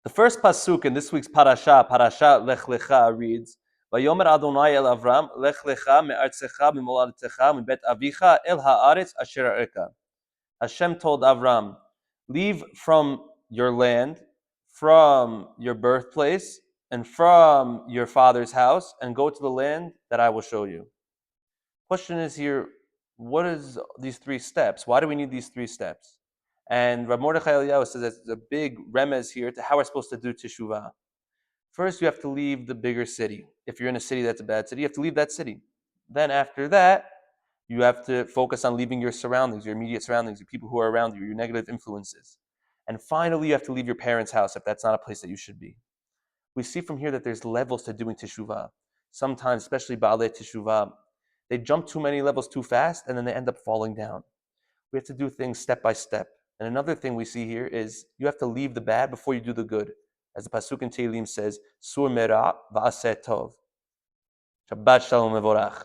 The first pasuk in this week's Parashat Lech-Lecha reads, "Vayomer Adonai el Avram, Lech Lecha me'artzecha mimoladetecha mibet avicha el haaretz asher areka." Hashem told Avram, "Leave from your land, from your birthplace, and from your father's house, and go to the land that I will show you." Question is here, what is these 3 steps? Why do we need these 3 steps? And Rav Mordechai Eliyahu says that there's a big remez here to how we're supposed to do teshuvah. First, you have to leave the bigger city. If you're in a city that's a bad city, you have to leave that city. Then after that, you have to focus on leaving your surroundings, your immediate surroundings, your people who are around you, your negative influences. And finally, you have to leave your parents' house if that's not a place that you should be. We see from here that there's levels to doing teshuvah. Sometimes, especially Baalei teshuvah, they jump too many levels too fast, and then they end up falling down. We have to do things step by step. And another thing we see here is you have to leave the bad before you do the good. As the pasuk in Tehillim says, "Sur mera va'aseh tov." Shabbat shalom mevorach.